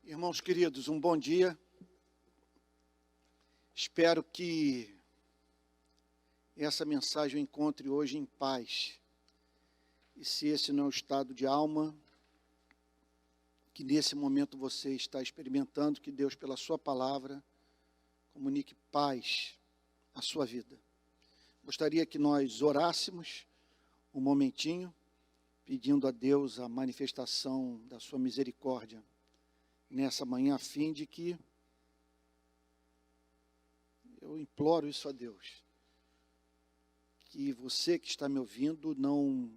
Irmãos queridos, um bom dia. Espero que essa mensagem o encontre hoje em paz. E se esse não é o estado de alma que nesse momento você está experimentando, que Deus, pela sua palavra, comunique paz à sua vida. Gostaria que nós orássemos um momentinho, pedindo a Deus a manifestação da sua misericórdia nessa manhã, a fim de que, eu imploro isso a Deus, que você que está me ouvindo não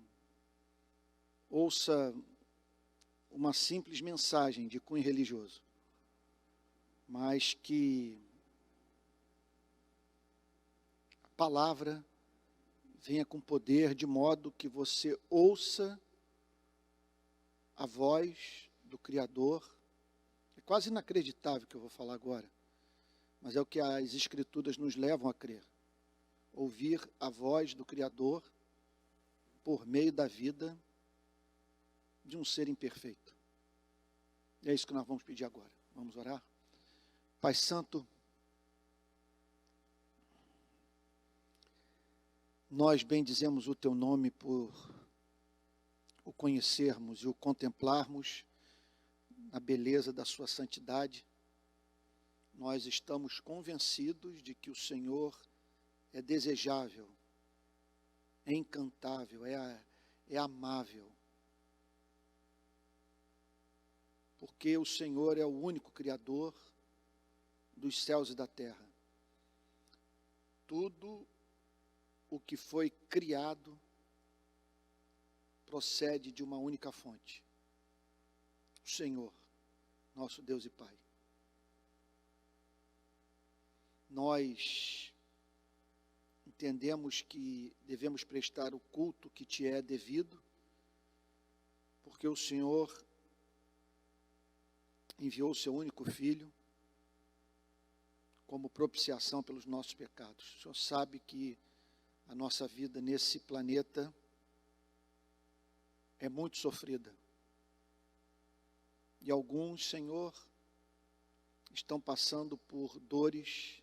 ouça uma simples mensagem de cunho religioso, mas que a palavra venha com poder, de modo que você ouça a voz do Criador. É quase inacreditável o que eu vou falar agora, mas é o que as Escrituras nos levam a crer. Ouvir a voz do Criador por meio da vida de um ser imperfeito. E é isso que nós vamos pedir agora. Vamos orar? Pai Santo, nós bendizemos o Teu nome por o conhecermos e o contemplarmos na beleza da Sua santidade. Nós estamos convencidos de que o Senhor é desejável, é encantável, é amável. Porque o Senhor é o único Criador dos céus e da terra. Tudo o que foi criado procede de uma única fonte. O Senhor, nosso Deus e Pai. Nós entendemos que devemos prestar o culto que te é devido, porque o Senhor enviou o seu único Filho como propiciação pelos nossos pecados. O Senhor sabe que a nossa vida nesse planeta é muito sofrida. E alguns, Senhor, estão passando por dores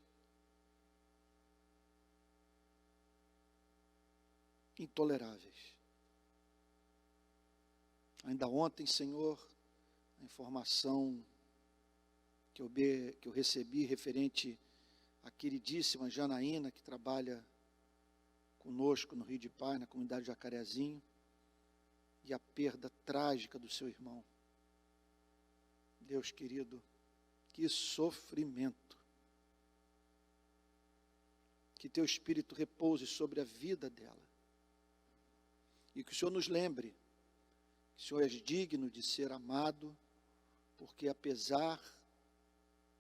intoleráveis. Ainda ontem, Senhor, a informação que eu recebi referente à queridíssima Janaína, que trabalha conosco no Rio de Paz, na comunidade Jacarezinho, e a perda trágica do seu irmão. Deus querido, que sofrimento. Que teu Espírito repouse sobre a vida dela. E que o Senhor nos lembre que o Senhor é digno de ser amado, porque apesar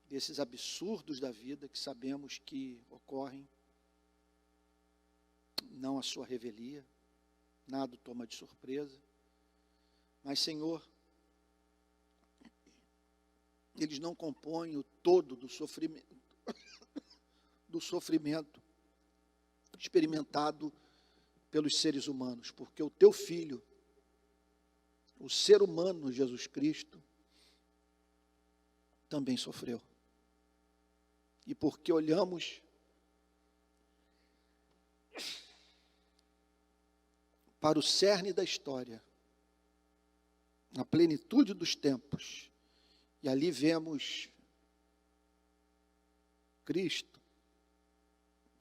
desses absurdos da vida que sabemos que ocorrem, não a sua revelia, nada o toma de surpresa, mas, Senhor, eles não compõem o todo do sofrimento experimentado pelos seres humanos, porque o teu Filho, o ser humano Jesus Cristo, também sofreu. E porque olhamos para o cerne da história, na plenitude dos tempos, e ali vemos Cristo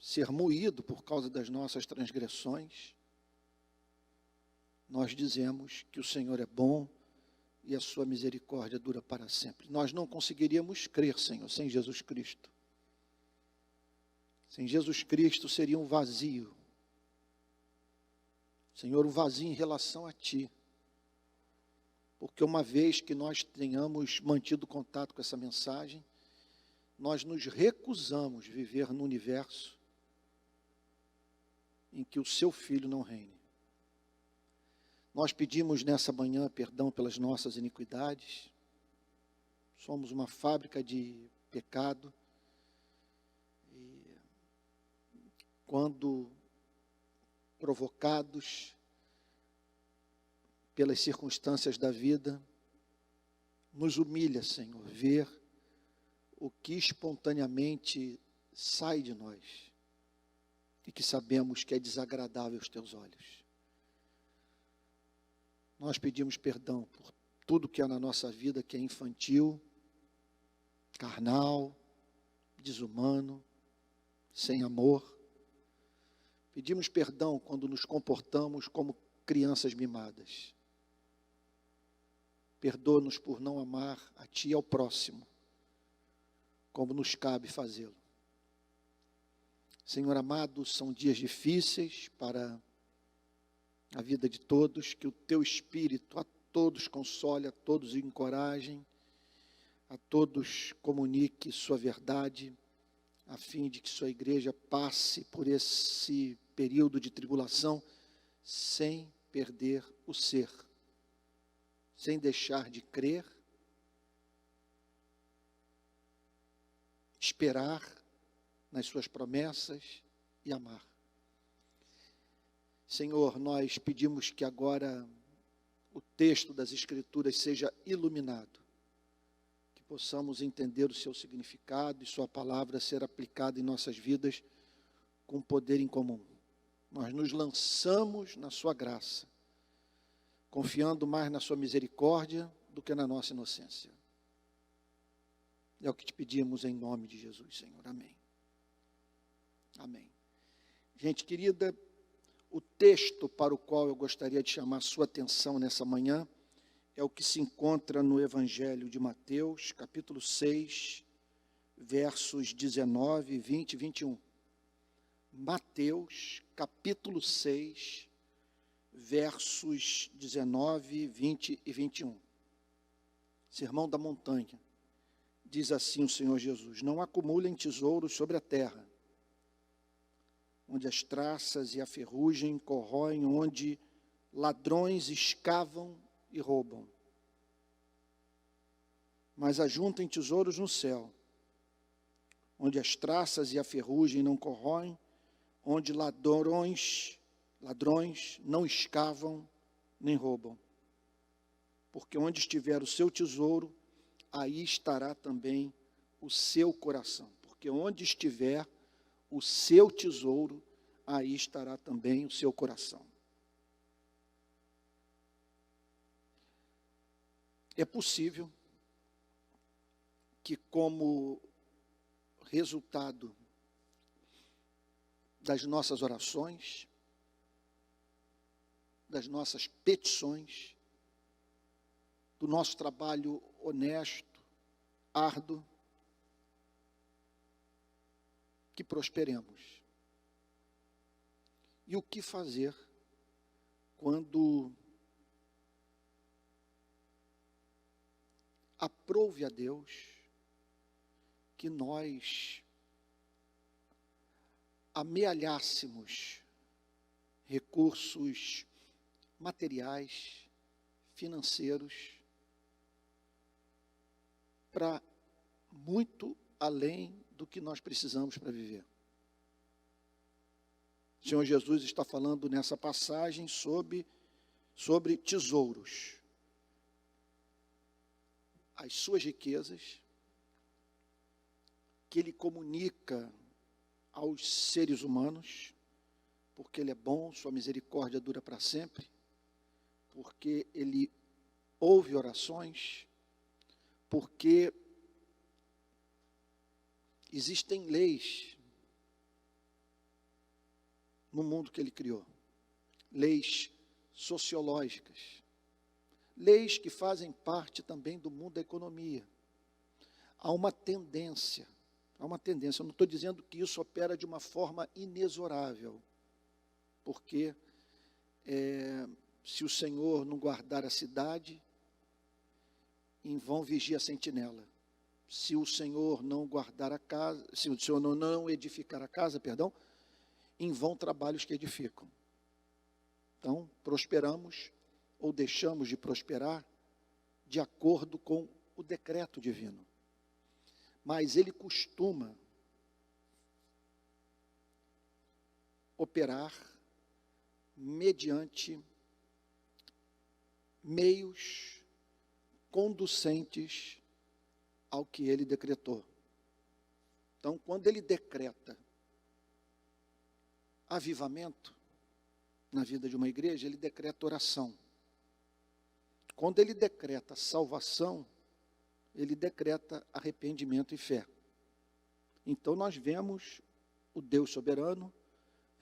ser moído por causa das nossas transgressões, nós dizemos que o Senhor é bom e a sua misericórdia dura para sempre. Nós não conseguiríamos crer, Senhor, sem Jesus Cristo. Sem Jesus Cristo seria um vazio. Senhor, um vazio em relação a Ti. Porque uma vez que nós tenhamos mantido contato com essa mensagem, nós nos recusamos a viver no universo em que o Seu Filho não reine. Nós pedimos nessa manhã perdão pelas nossas iniquidades. Somos uma fábrica de pecado. E quando provocados pelas circunstâncias da vida, Nos humilha, Senhor, ver o que espontaneamente sai de nós e que sabemos que é desagradável aos teus olhos. Nós pedimos perdão por tudo que há na nossa vida que é infantil, carnal, desumano, sem amor. Pedimos perdão quando nos comportamos como crianças mimadas. Perdoa-nos por não amar a Ti e ao próximo, como nos cabe fazê-lo. Senhor amado, são dias difíceis para a vida de todos, que o Teu Espírito a todos console, a todos encoraje, a todos comunique sua verdade, a fim de que sua igreja passe por esse período de tribulação sem perder o ser, sem deixar de crer, esperar nas suas promessas e amar. Senhor, nós pedimos que agora o texto das Escrituras seja iluminado, que possamos entender o seu significado e sua palavra ser aplicada em nossas vidas com poder em comum. Nós nos lançamos na sua graça, confiando mais na sua misericórdia do que na nossa inocência. É o que te pedimos em nome de Jesus, Senhor. Amém. Amém. Gente querida, o texto para o qual eu gostaria de chamar a sua atenção nessa manhã é o que se encontra no Evangelho de Mateus, capítulo 6, versos 19, 20 e 21. Mateus, capítulo 6, versos 19, 20 e 21. Sermão da montanha. Diz assim o Senhor Jesus: não acumulem tesouros sobre a terra, onde as traças e a ferrugem corroem, onde ladrões escavam e roubam. Mas ajuntem tesouros no céu, onde as traças e a ferrugem não corroem, onde ladrões não escavam nem roubam. Porque onde estiver o seu tesouro, aí estará também o seu coração. Porque onde estiver o seu tesouro, aí estará também o seu coração. É possível que, como resultado das nossas orações, das nossas petições, do nosso trabalho honesto, árduo, que prosperemos. E o que fazer quando aprouve a Deus que nós amealhássemos recursos materiais, financeiros, para muito além do que nós precisamos para viver. O Senhor Jesus está falando nessa passagem sobre tesouros. As suas riquezas, que Ele comunica aos seres humanos, porque Ele é bom, sua misericórdia dura para sempre, porque Ele ouve orações, porque existem leis no mundo que Ele criou, leis sociológicas, leis que fazem parte também do mundo da economia. Há uma tendência, eu não estou dizendo que isso opera de uma forma inexorável, porque se o Senhor não guardar a cidade, em vão vigia a sentinela. Se o Senhor não guardar a casa, se o Senhor não edificar a casa, em vão trabalhos que edificam. Então, prosperamos ou deixamos de prosperar de acordo com o decreto divino. Mas Ele costuma operar mediante meios conducentes ao que ele decretou. Então, quando ele decreta avivamento na vida de uma igreja, ele decreta oração. Quando ele decreta salvação, ele decreta arrependimento e fé. Então, nós vemos o Deus soberano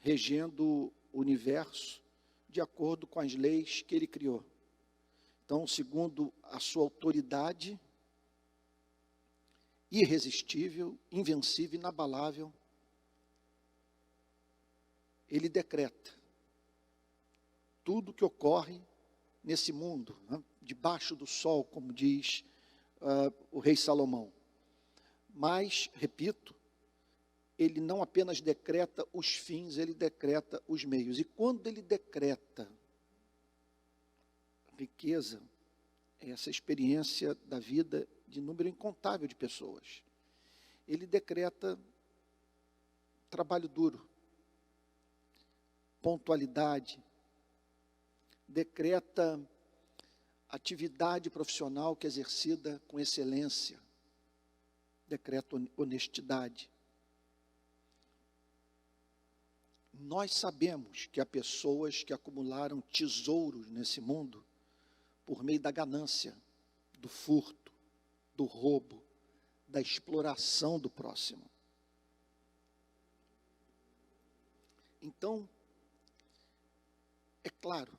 regendo o universo de acordo com as leis que ele criou. Então, segundo a sua autoridade irresistível, invencível, inabalável, ele decreta tudo que ocorre nesse mundo, né, debaixo do sol, como diz o rei Salomão. Mas, repito, ele não apenas decreta os fins, ele decreta os meios. E quando ele decreta riqueza, é essa experiência da vida de número incontável de pessoas. Ele decreta trabalho duro, pontualidade, decreta atividade profissional que é exercida com excelência, decreta honestidade. Nós sabemos que há pessoas que acumularam tesouros nesse mundo por meio da ganância, do furto, do roubo, da exploração do próximo. Então, é claro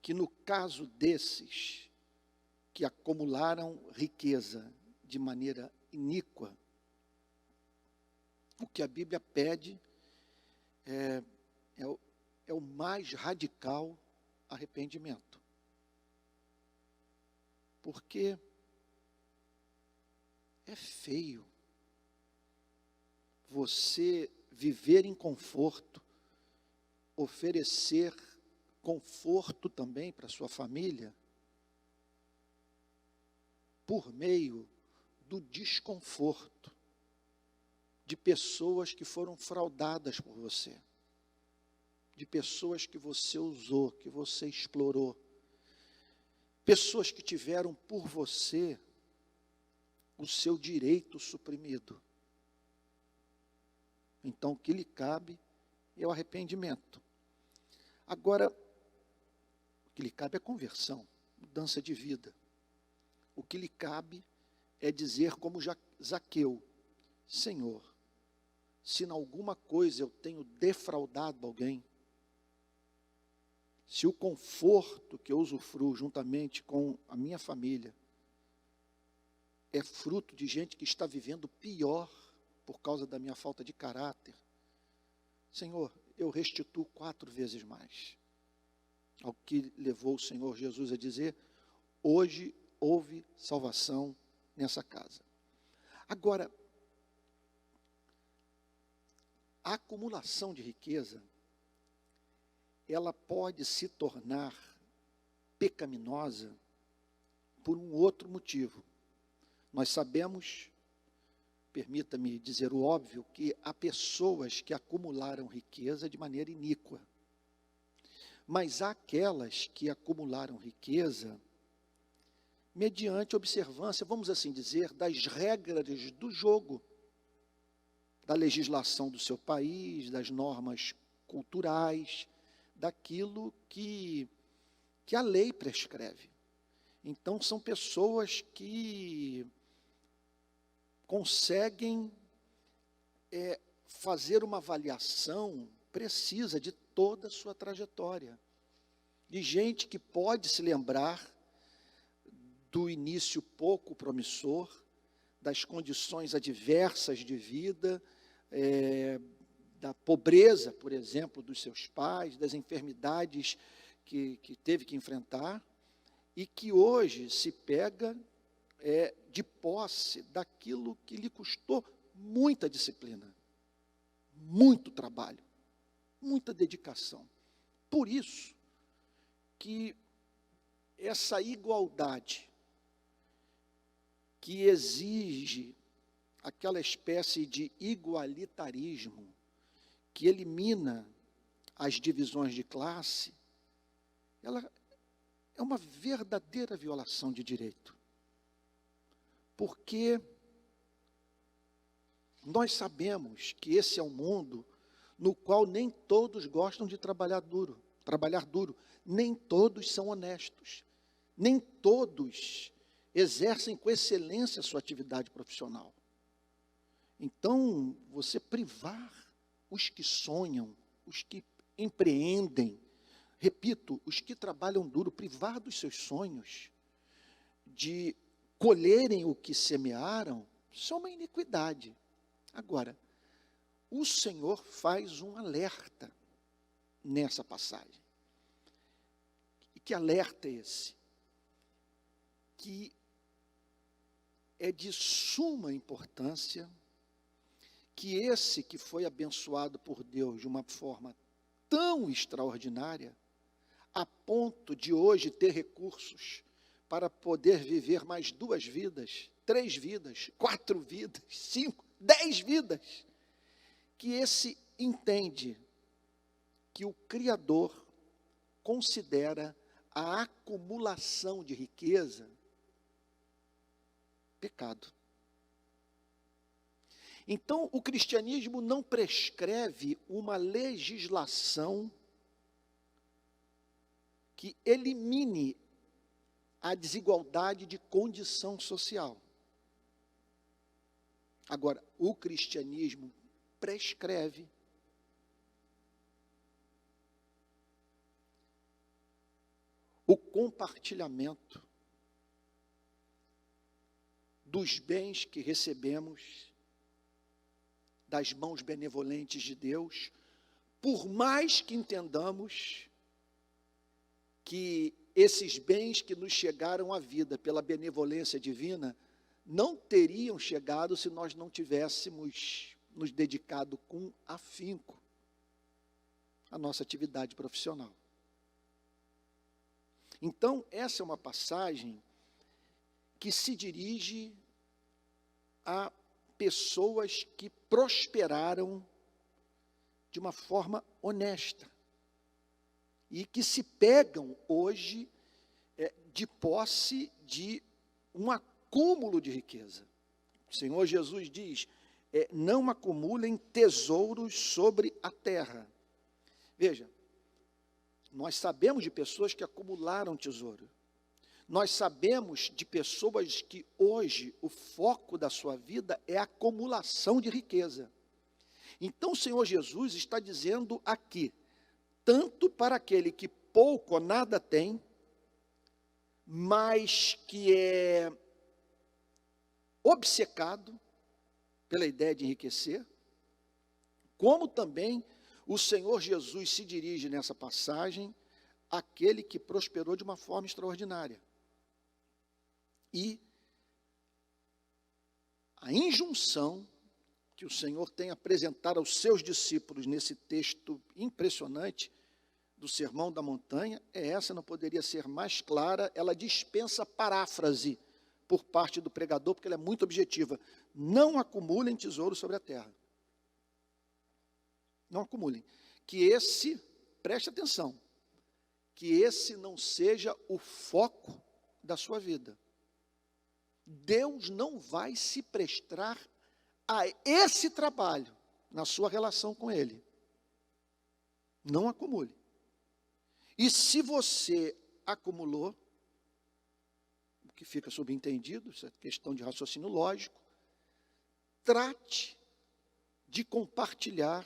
que no caso desses que acumularam riqueza de maneira iníqua, o que a Bíblia pede é o mais radical arrependimento. Porque é feio você viver em conforto, oferecer conforto também para sua família, por meio do desconforto de pessoas que foram fraudadas por você, de pessoas que você usou, que você explorou, pessoas que tiveram por você o seu direito suprimido. Então, o que lhe cabe é o arrependimento. Agora, o que lhe cabe é conversão, mudança de vida. O que lhe cabe é dizer como Zaqueu: Senhor, se em alguma coisa eu tenho defraudado alguém, se o conforto que eu usufruo juntamente com a minha família é fruto de gente que está vivendo pior por causa da minha falta de caráter, Senhor, eu restituo 4 vezes mais. Ao que levou o Senhor Jesus a dizer: hoje houve salvação nessa casa. Agora, a acumulação de riqueza, ela pode se tornar pecaminosa por um outro motivo. Nós sabemos, permita-me dizer o óbvio, que há pessoas que acumularam riqueza de maneira iníqua. Mas há aquelas que acumularam riqueza mediante observância, vamos assim dizer, das regras do jogo, da legislação do seu país, das normas culturais, daquilo que a lei prescreve. Então, são pessoas que conseguem fazer uma avaliação precisa de toda a sua trajetória. De gente que pode se lembrar do início pouco promissor, das condições adversas de vida, da pobreza, por exemplo, dos seus pais, das enfermidades que teve que enfrentar, e que hoje se pega de posse daquilo que lhe custou muita disciplina, muito trabalho, muita dedicação. Por isso que essa igualdade que exige aquela espécie de igualitarismo que elimina as divisões de classe, ela é uma verdadeira violação de direito. Porque nós sabemos que esse é um mundo no qual nem todos gostam de trabalhar duro, nem todos são honestos, nem todos exercem com excelência a sua atividade profissional. Então, você privar os que sonham, os que empreendem, repito, os que trabalham duro, privar dos seus sonhos, de colherem o que semearam, isso é uma iniquidade. Agora, o Senhor faz um alerta nessa passagem. E que alerta é esse? Que é de suma importância que esse que foi abençoado por Deus de uma forma tão extraordinária, a ponto de hoje ter recursos para poder viver mais 2 vidas, 3 vidas, 4 vidas, 5, 10 vidas, que esse entende que o Criador considera a acumulação de riqueza pecado. Então, o cristianismo não prescreve uma legislação que elimine a desigualdade de condição social. Agora, o cristianismo prescreve o compartilhamento dos bens que recebemos das mãos benevolentes de Deus, por mais que entendamos que esses bens que nos chegaram à vida pela benevolência divina não teriam chegado se nós não tivéssemos nos dedicado com afinco à nossa atividade profissional. Então, essa é uma passagem que se dirige a pessoas que prosperaram de uma forma honesta e que se pegam hoje de posse de um acúmulo de riqueza. O Senhor Jesus diz, não acumulem tesouros sobre a terra. Veja, nós sabemos de pessoas que acumularam tesouro. Nós sabemos de pessoas que hoje o foco da sua vida é a acumulação de riqueza. Então o Senhor Jesus está dizendo aqui, tanto para aquele que pouco ou nada tem, mas que é obcecado pela ideia de enriquecer, como também o Senhor Jesus se dirige nessa passagem àquele que prosperou de uma forma extraordinária. E a injunção que o Senhor tem apresentado aos seus discípulos nesse texto impressionante do Sermão da Montanha é essa, não poderia ser mais clara, ela dispensa paráfrase por parte do pregador, porque ela é muito objetiva. Não acumulem tesouros sobre a terra. Não acumulem. Que esse, preste atenção, que esse não seja o foco da sua vida. Deus não vai se prestar a esse trabalho na sua relação com Ele. Não acumule. E se você acumulou, o que fica subentendido, isso é questão de raciocínio lógico, trate de compartilhar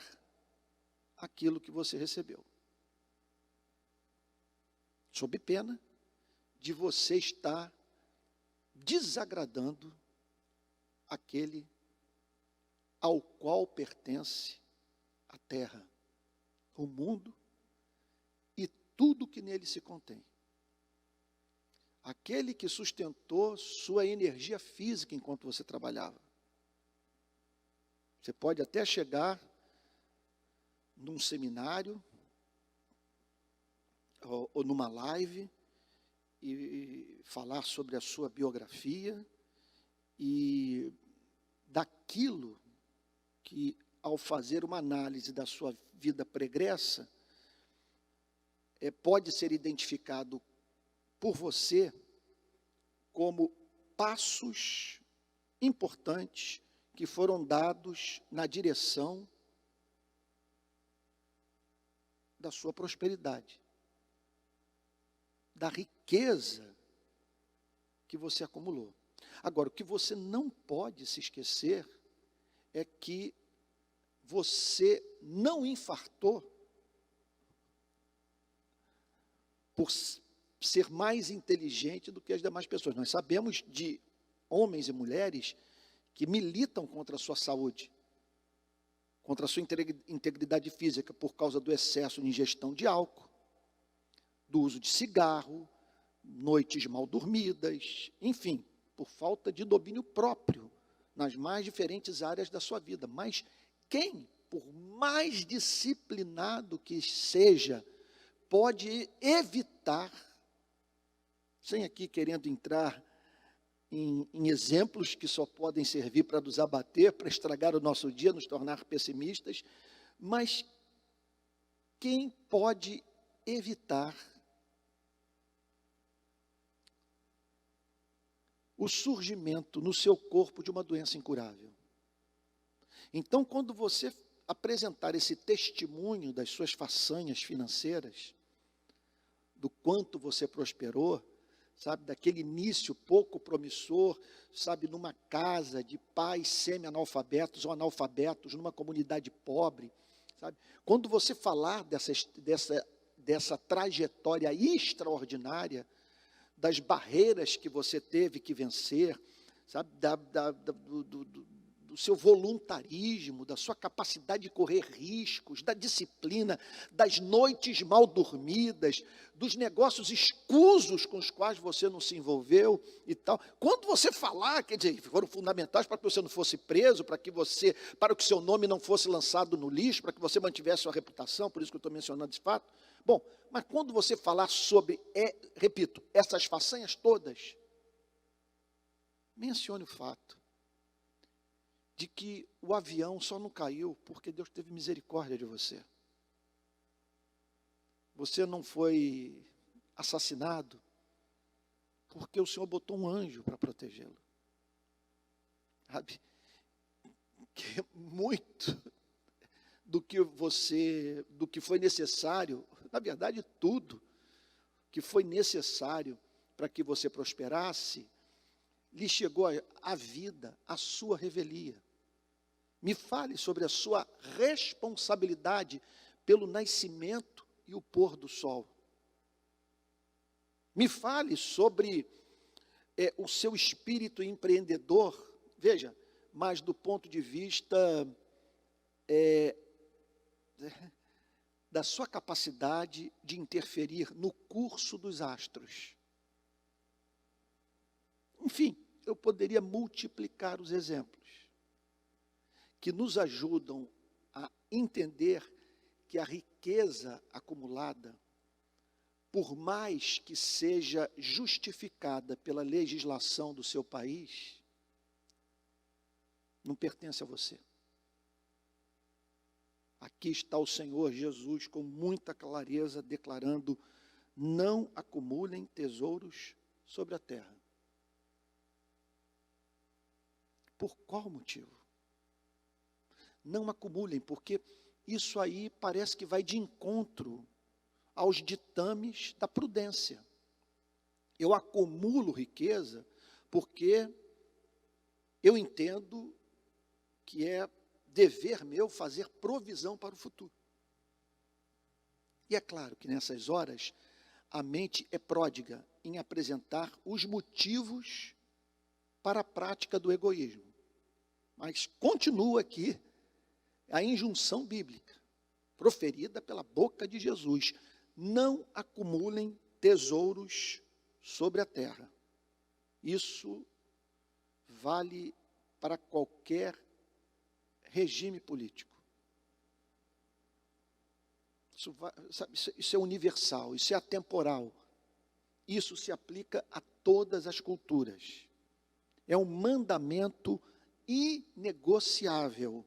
aquilo que você recebeu. Sob pena de você estar desagradando aquele ao qual pertence a terra, o mundo e tudo que nele se contém. Aquele que sustentou sua energia física enquanto você trabalhava. Você pode até chegar num seminário ou numa live e falar sobre a sua biografia e daquilo que, ao fazer uma análise da sua vida pregressa, pode ser identificado por você como passos importantes que foram dados na direção da sua prosperidade, da riqueza que você acumulou. Agora, o que você não pode se esquecer é que você não infartou por ser mais inteligente do que as demais pessoas. Nós sabemos de homens e mulheres que militam contra a sua saúde, contra a sua integridade física por causa do excesso de ingestão de álcool, do uso de cigarro, noites mal dormidas, enfim, por falta de domínio próprio nas mais diferentes áreas da sua vida. Mas quem, por mais disciplinado que seja, pode evitar, sem aqui querendo entrar em exemplos que só podem servir para nos abater, para estragar o nosso dia, nos tornar pessimistas, mas quem pode evitar o surgimento no seu corpo de uma doença incurável? Então, quando você apresentar esse testemunho das suas façanhas financeiras, do quanto você prosperou, sabe, daquele início pouco promissor, sabe, numa casa de pais semi-analfabetos ou analfabetos, numa comunidade pobre, sabe? Quando você falar dessa trajetória extraordinária, das barreiras que você teve que vencer, sabe, do seu voluntarismo, da sua capacidade de correr riscos, da disciplina, das noites mal dormidas, dos negócios escusos com os quais você não se envolveu e tal. Quando você falar, quer dizer, foram fundamentais para que você não fosse preso, para que o seu nome não fosse lançado no lixo, para que você mantivesse sua reputação, por isso que eu estou mencionando esse fato. Bom, mas quando você falar sobre, repito, essas façanhas todas, mencione o fato de que o avião só não caiu porque Deus teve misericórdia de você. Você não foi assassinado porque o Senhor botou um anjo para protegê-lo. Sabe? Que muito do que foi necessário, na verdade tudo que foi necessário para que você prosperasse, lhe chegou à vida, a sua revelia. Me fale sobre a sua responsabilidade pelo nascimento e o pôr do sol. Me fale sobre o seu espírito empreendedor, veja, mas do ponto de vista da sua capacidade de interferir no curso dos astros. Enfim, eu poderia multiplicar os exemplos que nos ajudam a entender que a riqueza acumulada, por mais que seja justificada pela legislação do seu país, não pertence a você. Aqui está o Senhor Jesus com muita clareza declarando: não acumulem tesouros sobre a terra. Por qual motivo? Não acumulem, porque isso aí parece que vai de encontro aos ditames da prudência. Eu acumulo riqueza porque eu entendo que é dever meu fazer provisão para o futuro. E é claro que nessas horas a mente é pródiga em apresentar os motivos para a prática do egoísmo. Mas continua aqui a injunção bíblica, proferida pela boca de Jesus: não acumulem tesouros sobre a terra. Isso vale para qualquer regime político. Isso é universal, isso é atemporal. Isso se aplica a todas as culturas. É um mandamento inegociável.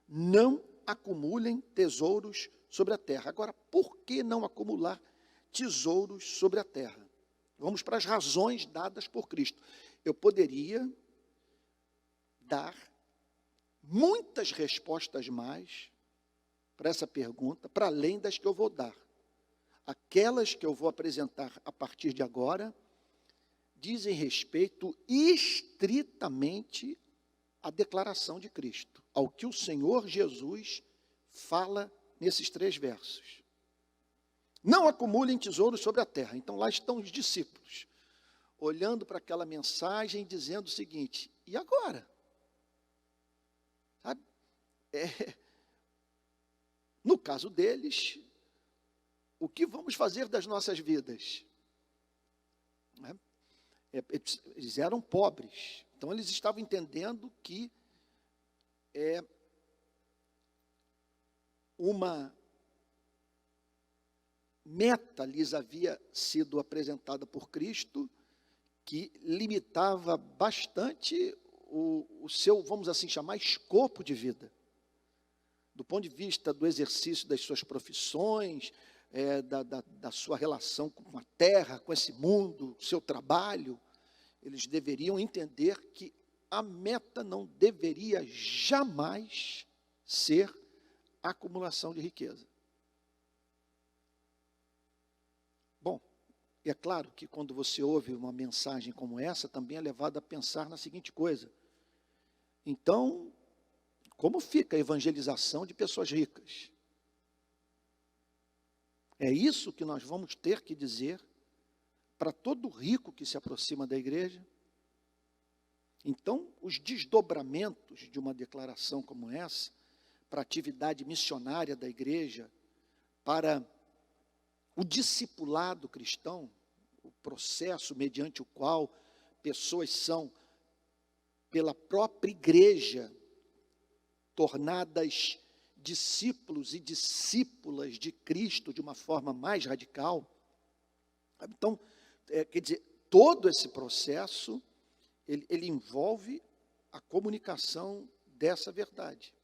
Não acumulem tesouros sobre a terra. Agora, por que não acumular tesouros sobre a terra? Vamos para as razões dadas por Cristo. Eu poderia dar muitas respostas mais para essa pergunta, para além das que eu vou dar. Aquelas que eu vou apresentar a partir de agora dizem respeito estritamente à declaração de Cristo, ao que o Senhor Jesus fala nesses 3 versos. Não acumulem tesouros sobre a terra. Então lá estão os discípulos, olhando para aquela mensagem, dizendo o seguinte: e agora? Sabe? No caso deles, o que vamos fazer das nossas vidas? Eles eram pobres, então eles estavam entendendo que uma meta lhes havia sido apresentada por Cristo, que limitava bastante o seu, vamos assim chamar, escopo de vida. Do ponto de vista do exercício das suas profissões, da sua relação com a terra, com esse mundo, seu trabalho, eles deveriam entender que a meta não deveria jamais ser a acumulação de riqueza. Bom, é claro que quando você ouve uma mensagem como essa, também é levado a pensar na seguinte coisa: então, como fica a evangelização de pessoas ricas? É isso que nós vamos ter que dizer para todo rico que se aproxima da igreja? Então, os desdobramentos de uma declaração como essa, para a atividade missionária da igreja, para o discipulado cristão, o processo mediante o qual pessoas são, pela própria igreja, tornadas discípulos e discípulas de Cristo de uma forma mais radical. Então, quer dizer, todo esse processo, ele envolve a comunicação dessa verdade.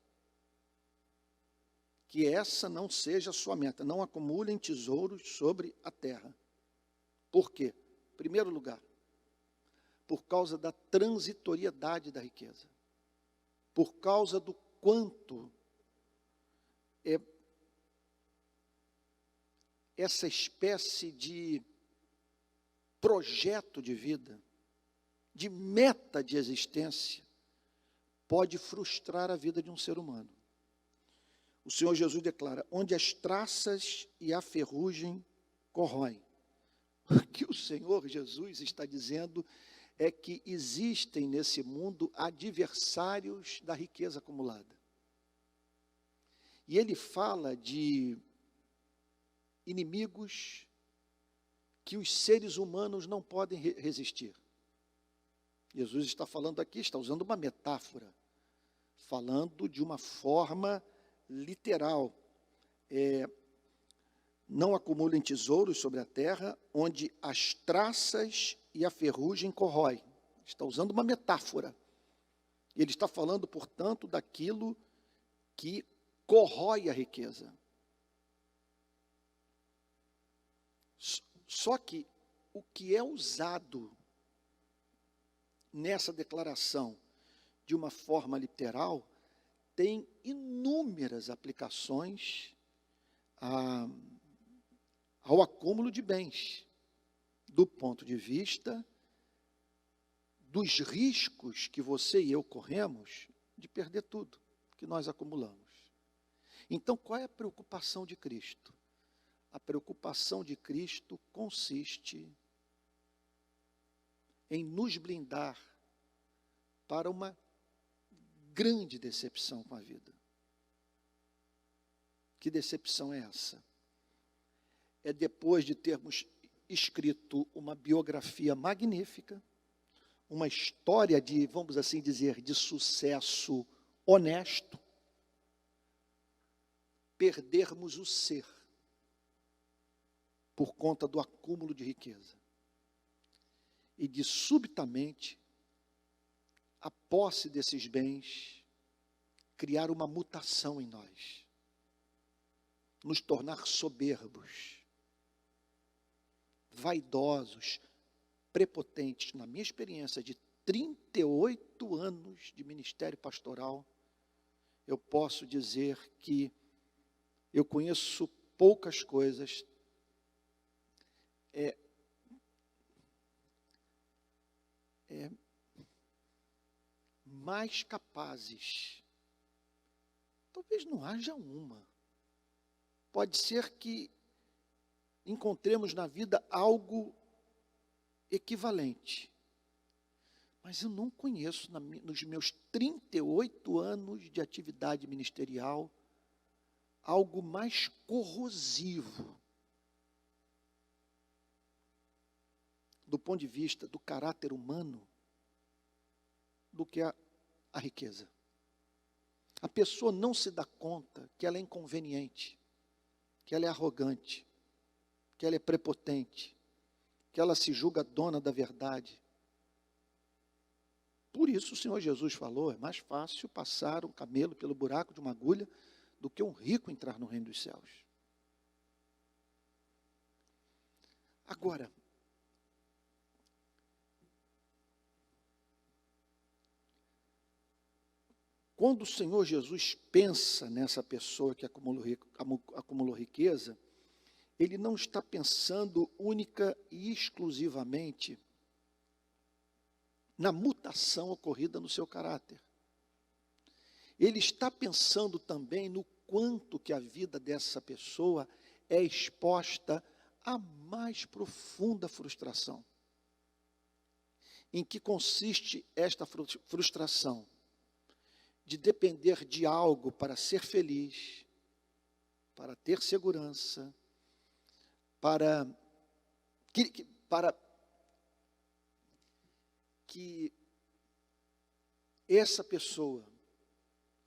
Que essa não seja a sua meta. Não acumulem tesouros sobre a terra. Por quê? Em primeiro lugar, por causa da transitoriedade da riqueza. Por causa do quanto essa espécie de projeto de vida, de meta de existência, pode frustrar a vida de um ser humano. O Senhor Jesus declara: onde as traças e a ferrugem corroem. O que o Senhor Jesus está dizendo é que existem nesse mundo adversários da riqueza acumulada. E ele fala de inimigos que os seres humanos não podem resistir. Jesus está falando aqui, está usando uma metáfora, falando de uma forma literal. Não acumulem tesouros sobre a terra, onde as traças e a ferrugem corroem. Está usando uma metáfora. Ele está falando, portanto, daquilo que corrói a riqueza. Só que o que é usado nessa declaração de uma forma literal tem inúmeras aplicações ao acúmulo de bens, do ponto de vista dos riscos que você e eu corremos de perder tudo que nós acumulamos. Então, qual é a preocupação de Cristo? A preocupação de Cristo consiste em nos blindar para uma grande decepção com a vida. Que decepção é essa? É depois de termos escrito uma biografia magnífica, uma história de, vamos assim dizer, de sucesso honesto, perdermos o ser por conta do acúmulo de riqueza. E de subitamente, a posse desses bens, criar uma mutação em nós, nos tornar soberbos, vaidosos, prepotentes. Na minha experiência de 38 anos de ministério pastoral, eu posso dizer que eu conheço poucas coisas mais capazes. Talvez não haja uma. Pode ser que encontremos na vida algo equivalente. Mas eu não conheço, nos meus 38 anos de atividade ministerial, algo mais corrosivo do ponto de vista do caráter humano do que a riqueza. A pessoa não se dá conta que ela é inconveniente, que ela é arrogante, que ela é prepotente, que ela se julga dona da verdade. Por isso o Senhor Jesus falou, é mais fácil passar um camelo pelo buraco de uma agulha do que um rico entrar no reino dos céus. Agora, quando o Senhor Jesus pensa nessa pessoa que acumulou riqueza, Ele não está pensando única e exclusivamente na mutação ocorrida no seu caráter. Ele está pensando também no quanto que a vida dessa pessoa é exposta à mais profunda frustração. Em que consiste esta frustração? De depender de algo para ser feliz, para ter segurança, para que essa pessoa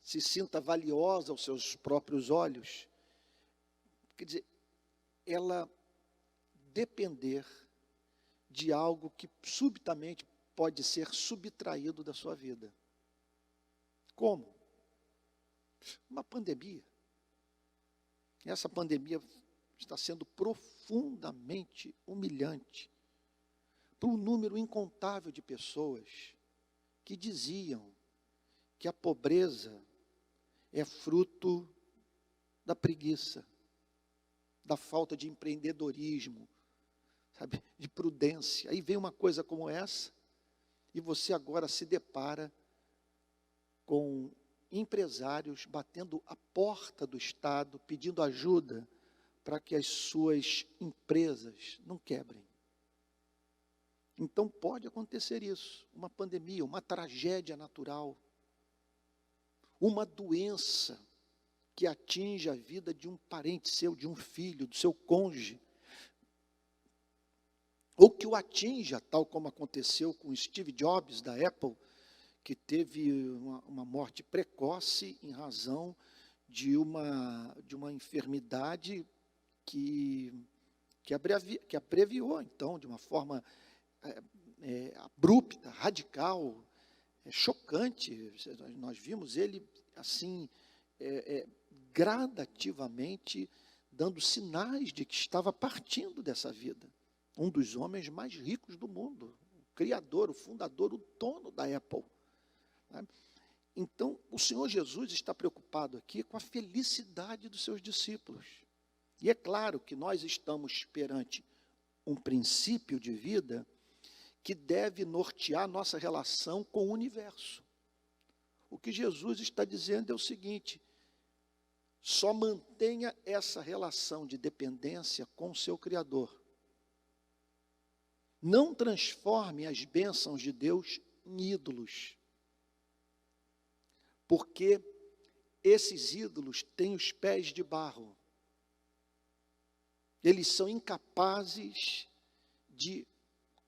se sinta valiosa aos seus próprios olhos, quer dizer, ela depender de algo que subitamente pode ser subtraído da sua vida. Como? Uma pandemia. Essa pandemia está sendo profundamente humilhante para um número incontável de pessoas que diziam que a pobreza é fruto da preguiça, da falta de empreendedorismo, sabe, de prudência. Aí vem uma coisa como essa, e você agora se depara com empresários batendo a porta do Estado, pedindo ajuda para que as suas empresas não quebrem. Então pode acontecer isso, uma pandemia, uma tragédia natural, uma doença que atinge a vida de um parente seu, de um filho, do seu cônjuge, ou que o atinja, tal como aconteceu com Steve Jobs da Apple, que teve uma morte precoce em razão de uma enfermidade que abreviou, então, de uma forma abrupta, radical, chocante. Nós vimos ele, assim, gradativamente, dando sinais de que estava partindo dessa vida. Um dos homens mais ricos do mundo, o criador, o fundador, o dono da Apple. Então, o Senhor Jesus está preocupado aqui com a felicidade dos seus discípulos. E é claro que nós estamos perante um princípio de vida que deve nortear nossa relação com o universo. O que Jesus está dizendo é o seguinte: só mantenha essa relação de dependência com o seu Criador. Não transforme as bênçãos de Deus em ídolos. Porque esses ídolos têm os pés de barro. Eles são incapazes de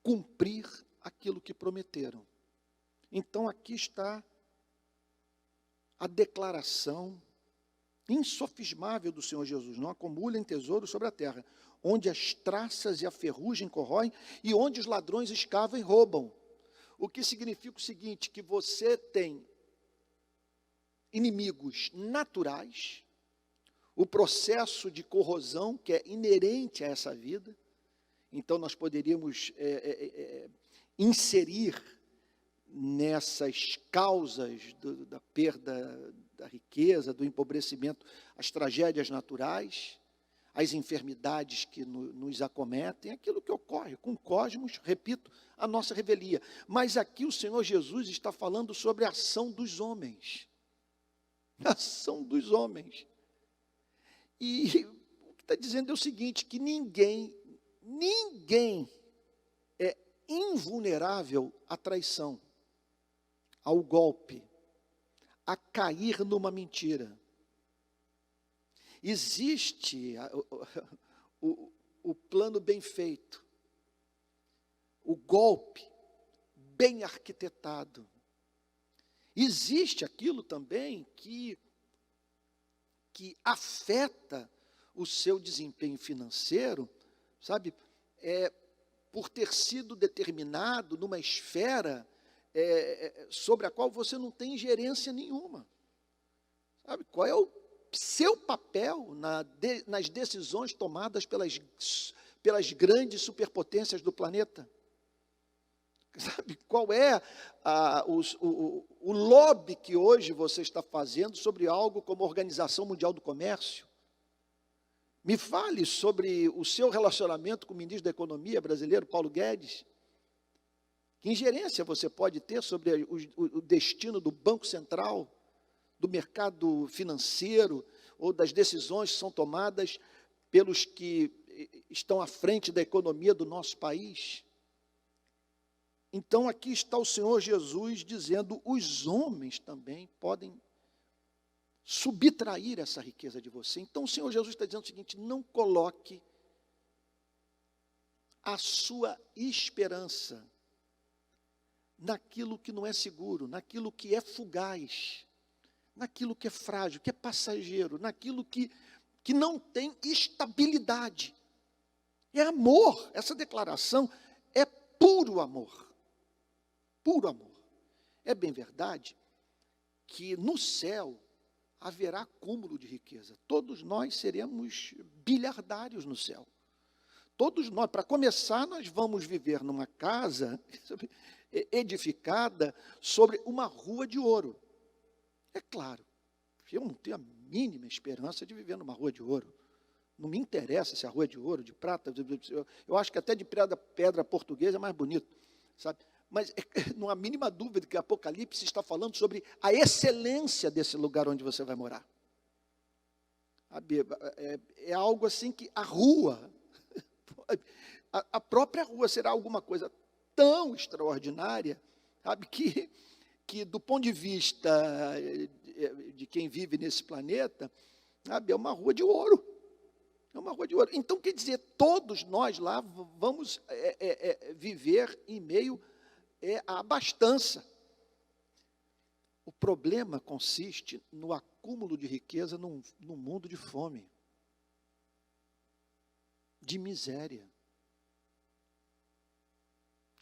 cumprir aquilo que prometeram. Então aqui está a declaração insofismável do Senhor Jesus: não acumulem tesouros sobre a terra, onde as traças e a ferrugem corroem e onde os ladrões escavam e roubam. O que significa o seguinte: que você tem inimigos naturais, o processo de corrosão que é inerente a essa vida. Então, nós poderíamos inserir nessas causas da perda da riqueza, do empobrecimento, as tragédias naturais, as enfermidades que nos acometem, aquilo que ocorre com o cosmos, repito, a nossa revelia. Mas aqui o Senhor Jesus está falando sobre a ação dos homens. A ação dos homens. E o que está dizendo é o seguinte, que ninguém é invulnerável à traição, ao golpe, a cair numa mentira. Existe o plano bem feito, o golpe bem arquitetado. Existe aquilo também que afeta o seu desempenho financeiro, sabe, por ter sido determinado numa esfera sobre a qual você não tem ingerência nenhuma. Sabe, qual é o seu papel nas decisões tomadas pelas grandes superpotências do planeta? Sabe, qual é o lobby que hoje você está fazendo sobre algo como a Organização Mundial do Comércio? Me fale sobre o seu relacionamento com o ministro da Economia brasileiro, Paulo Guedes. Que ingerência você pode ter sobre o destino do Banco Central, do mercado financeiro, ou das decisões que são tomadas pelos que estão à frente da economia do nosso país? Então, aqui está o Senhor Jesus dizendo, os homens também podem subtrair essa riqueza de você. Então, o Senhor Jesus está dizendo o seguinte, não coloque a sua esperança naquilo que não é seguro, naquilo que é fugaz, naquilo que é frágil, que é passageiro, naquilo que não tem estabilidade. É amor, essa declaração é puro amor. Puro amor. É bem verdade que no céu haverá acúmulo de riqueza. Todos nós seremos bilhardários no céu. Todos nós, para começar, nós vamos viver numa casa edificada sobre uma rua de ouro. É claro, eu não tenho a mínima esperança de viver numa rua de ouro. Não me interessa se a rua é de ouro, de prata. Eu acho que até de pedra portuguesa é mais bonito, sabe? Mas não há mínima dúvida que Apocalipse está falando sobre a excelência desse lugar onde você vai morar. É algo assim que a rua, a própria rua será alguma coisa tão extraordinária, sabe, que do ponto de vista de quem vive nesse planeta, sabe, é uma rua de ouro. É uma rua de ouro. Então, quer dizer, todos nós lá vamos viver em meio à abastança. O problema consiste no acúmulo de riqueza num mundo de fome, de miséria.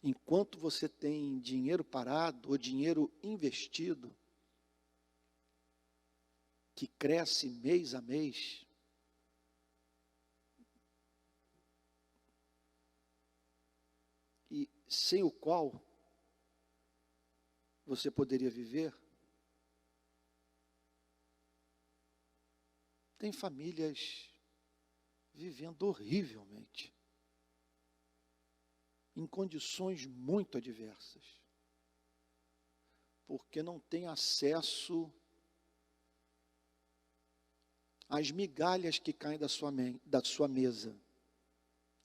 Enquanto você tem dinheiro parado ou dinheiro investido, que cresce mês a mês, e sem o qual você poderia viver, tem famílias vivendo horrivelmente, em condições muito adversas, porque não tem acesso às migalhas que caem da sua mesa,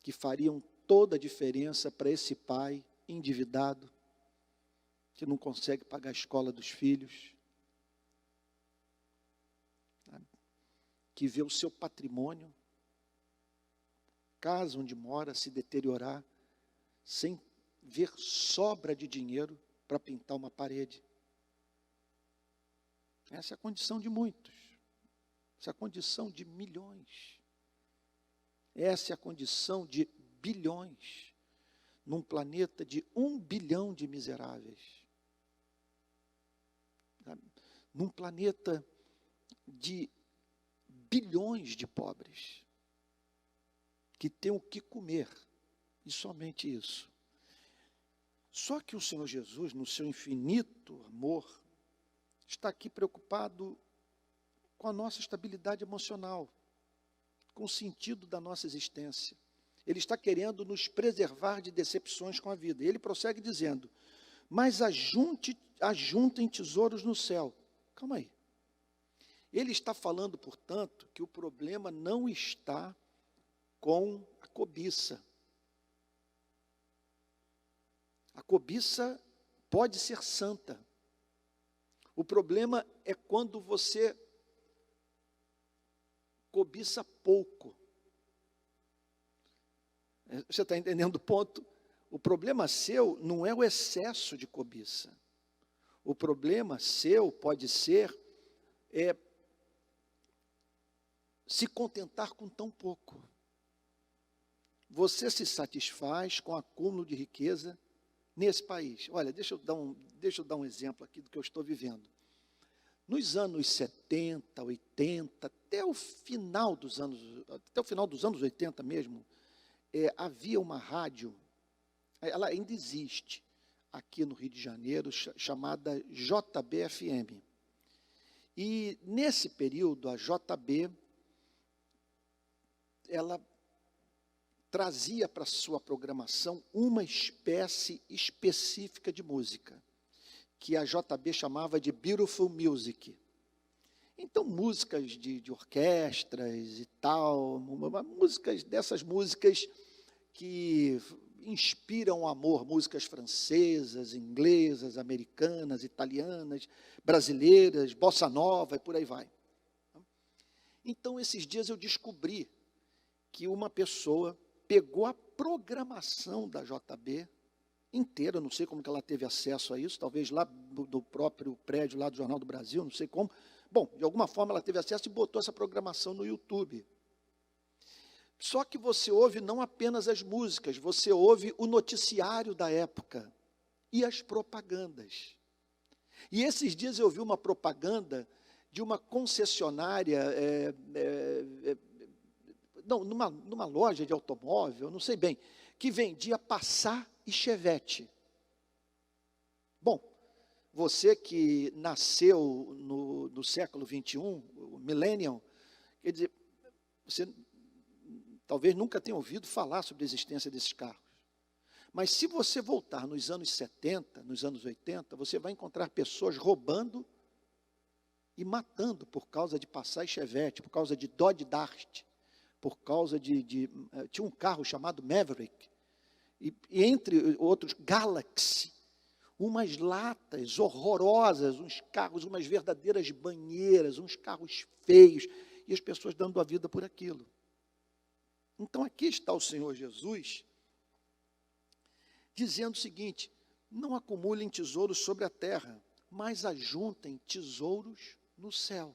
que fariam toda a diferença para esse pai endividado, que não consegue pagar a escola dos filhos, que vê o seu patrimônio, casa onde mora, se deteriorar, sem ver sobra de dinheiro para pintar uma parede. Essa é a condição de muitos. Essa é a condição de milhões. Essa é a condição de bilhões, num planeta de 1 bilhão de miseráveis. Num planeta de bilhões de pobres, que têm o que comer E somente isso. Só que o Senhor Jesus, no seu infinito amor, está aqui preocupado com a nossa estabilidade emocional, com o sentido da nossa existência. Ele está querendo nos preservar de decepções com a vida. Ele prossegue dizendo, mas ajuntem tesouros no céu. Calma aí. Ele está falando, portanto, que o problema não está com a cobiça. A cobiça pode ser santa. O problema é quando você cobiça pouco. Você está entendendo o ponto? O problema seu não é o excesso de cobiça. O problema seu pode ser se contentar com tão pouco. Você se satisfaz com o acúmulo de riqueza nesse país. Olha, deixa eu dar um exemplo aqui do que eu estou vivendo. Nos anos 70, 80, até o final dos anos 80 mesmo, havia uma rádio, ela ainda existe, aqui no Rio de Janeiro, chamada JB-FM. E nesse período, a JB, ela trazia para sua programação uma espécie específica de música, que a JB chamava de Beautiful Music. Então, músicas de orquestras e tal, dessas músicas que inspiram amor, músicas francesas, inglesas, americanas, italianas, brasileiras, bossa nova e por aí vai. Então, esses dias eu descobri que uma pessoa pegou a programação da JB inteira, não sei como que ela teve acesso a isso, talvez lá do próprio prédio lá do Jornal do Brasil, não sei como. Bom, de alguma forma ela teve acesso e botou essa programação no YouTube. Só que você ouve não apenas as músicas, você ouve o noticiário da época e as propagandas. E esses dias eu vi uma propaganda de uma concessionária, numa loja de automóvel, não sei bem, que vendia Passat e Chevette. Bom, você que nasceu no século XXI, o millennial, quer dizer, você talvez nunca tenha ouvido falar sobre a existência desses carros. Mas se você voltar nos anos 70, nos anos 80, você vai encontrar pessoas roubando e matando por causa de Passat e Chevette, por causa de Dodge Dart, por causa tinha um carro chamado Maverick, e entre outros, Galaxy, umas latas horrorosas, uns carros, umas verdadeiras banheiras, uns carros feios, e as pessoas dando a vida por aquilo. Então aqui está o Senhor Jesus, dizendo o seguinte, não acumulem tesouros sobre a terra, mas ajuntem tesouros no céu.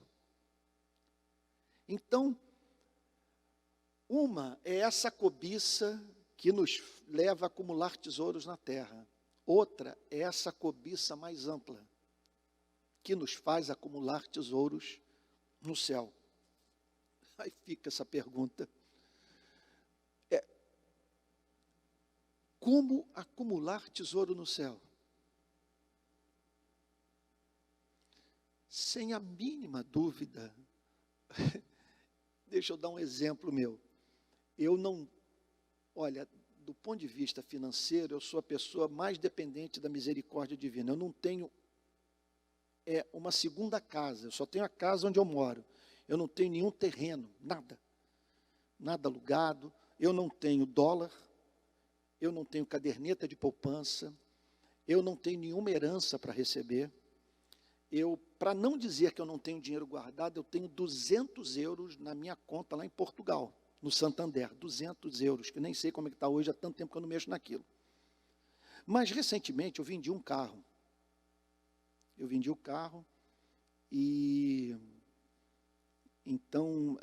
Então, uma é essa cobiça que nos leva a acumular tesouros na terra. Outra é essa cobiça mais ampla, que nos faz acumular tesouros no céu. Aí fica essa pergunta. Como acumular tesouro no céu? Sem a mínima dúvida. Deixa eu dar um exemplo meu. Olha, do ponto de vista financeiro, eu sou a pessoa mais dependente da misericórdia divina. Eu não tenho uma segunda casa, eu só tenho a casa onde eu moro. Eu não tenho nenhum terreno, nada alugado, eu não tenho dólar, eu não tenho caderneta de poupança, eu não tenho nenhuma herança para receber. Para não dizer que eu não tenho dinheiro guardado, eu tenho 200 euros na minha conta lá em Portugal, no Santander, 200 euros, que nem sei como é que está hoje, há tanto tempo que eu não mexo naquilo. Mas, recentemente, eu vendi um carro. E, então,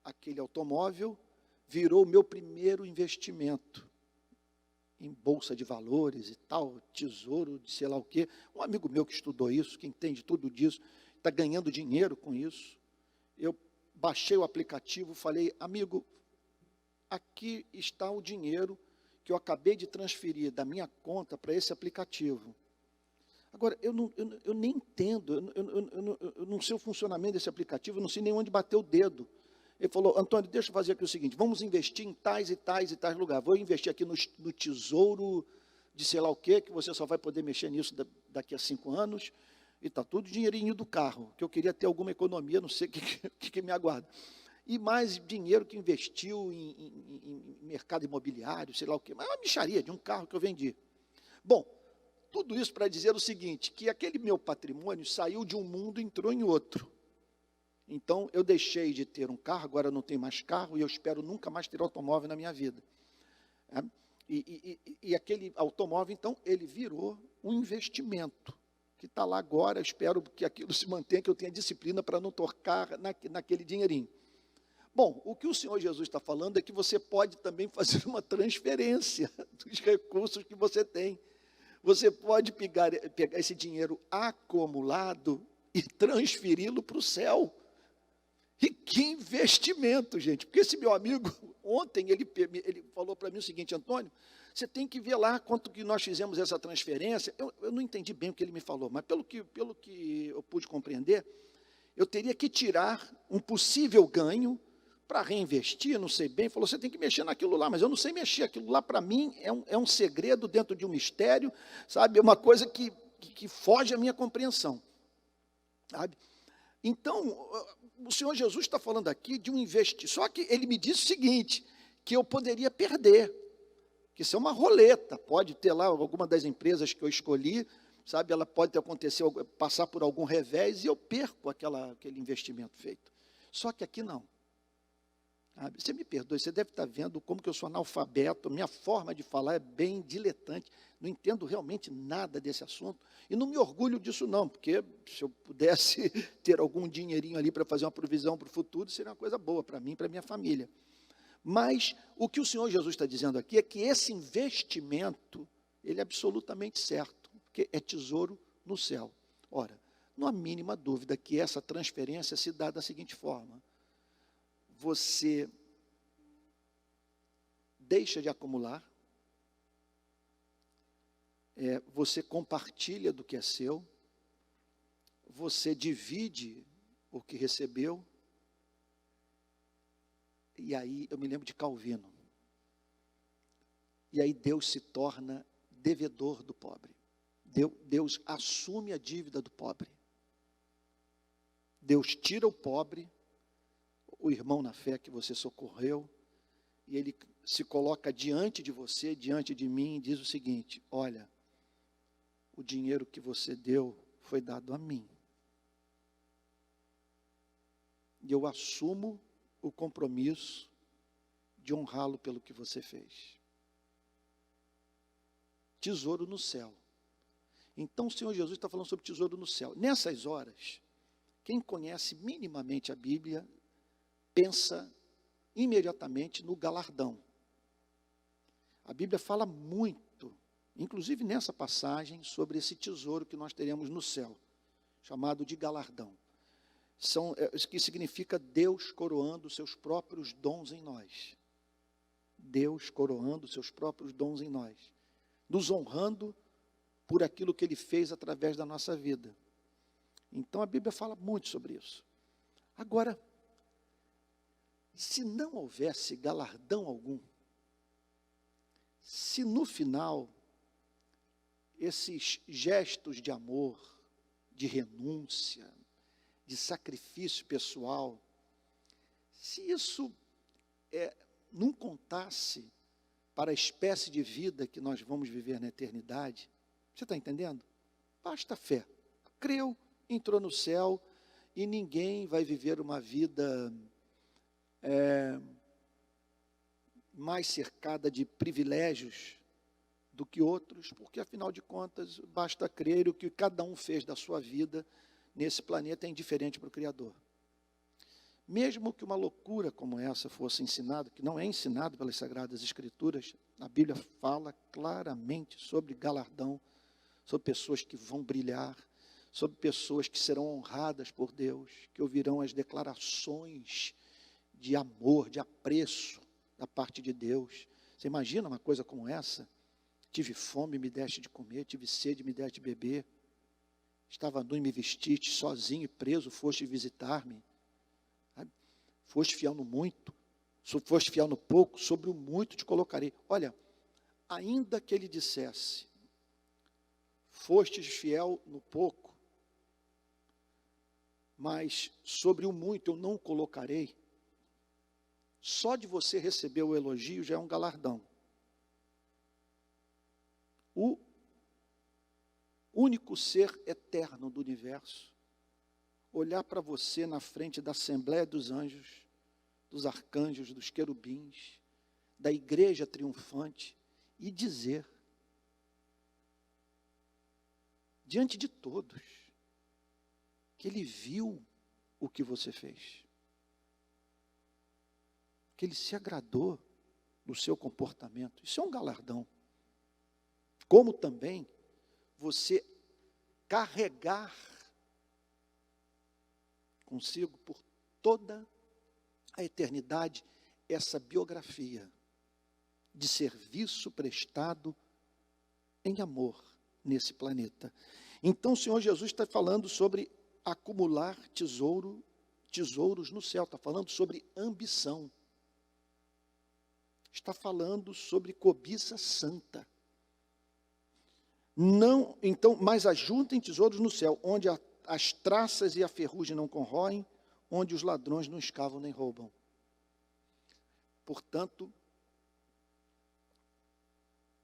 aquele automóvel virou o meu primeiro investimento em bolsa de valores e tal, tesouro de sei lá o quê. Um amigo meu que estudou isso, que entende tudo disso, está ganhando dinheiro com isso. Eu baixei o aplicativo, falei, amigo, aqui está o dinheiro que eu acabei de transferir da minha conta para esse aplicativo. Agora, eu nem entendo, eu não sei o funcionamento desse aplicativo, eu não sei nem onde bater o dedo. Ele falou, Antônio, deixa eu fazer aqui o seguinte, vamos investir em tais e tais e tais lugares. Vou investir aqui no tesouro de sei lá o quê, que você só vai poder mexer nisso daqui a 5 anos, e está tudo dinheirinho do carro, que eu queria ter alguma economia, não sei o que me aguarda. E mais dinheiro que investiu em mercado imobiliário, sei lá o quê. Mas é uma mixaria de um carro que eu vendi. Bom, tudo isso para dizer o seguinte, que aquele meu patrimônio saiu de um mundo e entrou em outro. Então, eu deixei de ter um carro, agora eu não tenho mais carro, e eu espero nunca mais ter automóvel na minha vida. E aquele automóvel, então, ele virou um investimento, que está lá agora, espero que aquilo se mantenha, que eu tenha disciplina para não tocar naquele dinheirinho. Bom, o que o Senhor Jesus está falando é que você pode também fazer uma transferência dos recursos que você tem. Você pode pegar esse dinheiro acumulado e transferi-lo para o céu. E que investimento, gente. Porque esse meu amigo, ontem, ele falou para mim o seguinte, Antônio, você tem que ver lá quanto que nós fizemos essa transferência. Eu não entendi bem o que ele me falou, mas pelo que eu pude compreender, eu teria que tirar um possível ganho para reinvestir, não sei bem, falou, você tem que mexer naquilo lá, mas eu não sei mexer, aquilo lá para mim é um segredo dentro de um mistério, sabe, é uma coisa que foge à minha compreensão, sabe? Então, o Senhor Jesus está falando aqui de um investimento, só que ele me disse o seguinte, que eu poderia perder, que isso é uma roleta, pode ter lá alguma das empresas que eu escolhi, sabe, ela pode acontecer, passar por algum revés e eu perco aquele investimento feito, só que aqui não. Você me perdoe, você deve estar vendo como que eu sou analfabeto, minha forma de falar é bem diletante, não entendo realmente nada desse assunto, e não me orgulho disso não, porque se eu pudesse ter algum dinheirinho ali para fazer uma provisão para o futuro, seria uma coisa boa para mim e para a minha família. Mas o que o Senhor Jesus está dizendo aqui é que esse investimento, ele é absolutamente certo, porque é tesouro no céu. Ora, não há mínima dúvida que essa transferência se dá da seguinte forma, você deixa de acumular, você compartilha do que é seu, você divide o que recebeu, e aí eu me lembro de Calvino, e aí Deus se torna devedor do pobre, Deus assume a dívida do pobre, Deus tira o pobre, o irmão na fé que você socorreu, e ele se coloca diante de você, diante de mim, e diz o seguinte, olha, o dinheiro que você deu foi dado a mim. E eu assumo o compromisso de honrá-lo pelo que você fez. Tesouro no céu. Então o Senhor Jesus está falando sobre tesouro no céu. Nessas horas, quem conhece minimamente a Bíblia, pensa imediatamente no galardão. A Bíblia fala muito, inclusive nessa passagem, sobre esse tesouro que nós teremos no céu, chamado de galardão. Isso que significa Deus coroando os seus próprios dons em nós. Deus coroando os seus próprios dons em nós. Nos honrando por aquilo que Ele fez através da nossa vida. Então a Bíblia fala muito sobre isso. Agora, se não houvesse galardão algum, se no final, esses gestos de amor, de renúncia, de sacrifício pessoal, se isso não contasse para a espécie de vida que nós vamos viver na eternidade, você está entendendo? Basta fé. Creu, entrou no céu, e ninguém vai viver uma vida mais cercada de privilégios do que outros, porque afinal de contas basta crer o que cada um fez da sua vida nesse planeta é indiferente para o Criador. Mesmo que uma loucura como essa fosse ensinada, que não é ensinado pelas Sagradas Escrituras, a Bíblia fala claramente sobre galardão, sobre pessoas que vão brilhar, sobre pessoas que serão honradas por Deus, que ouvirão as declarações de amor, de apreço da parte de Deus. Você imagina uma coisa como essa? Tive fome, me deste de comer, tive sede, me deste de beber. Estava nu e me vestiste, sozinho e preso, foste visitar-me. Foste fiel no muito, foste fiel no pouco, sobre o muito te colocarei. Olha, ainda que ele dissesse, fostes fiel no pouco, mas sobre o muito eu não o colocarei, só de você receber o elogio já é um galardão. O único ser eterno do universo, olhar para você na frente da Assembleia dos Anjos, dos arcanjos, dos querubins, da igreja triunfante, e dizer, diante de todos, que ele viu o que você fez, que ele se agradou do seu comportamento. Isso é um galardão. Como também você carregar consigo por toda a eternidade essa biografia de serviço prestado em amor nesse planeta. Então o Senhor Jesus está falando sobre acumular tesouros no céu, está falando sobre ambição, está falando sobre cobiça santa. Não, então, mas ajuntem tesouros no céu, onde as traças e a ferrugem não corroem, onde os ladrões não escavam nem roubam. Portanto,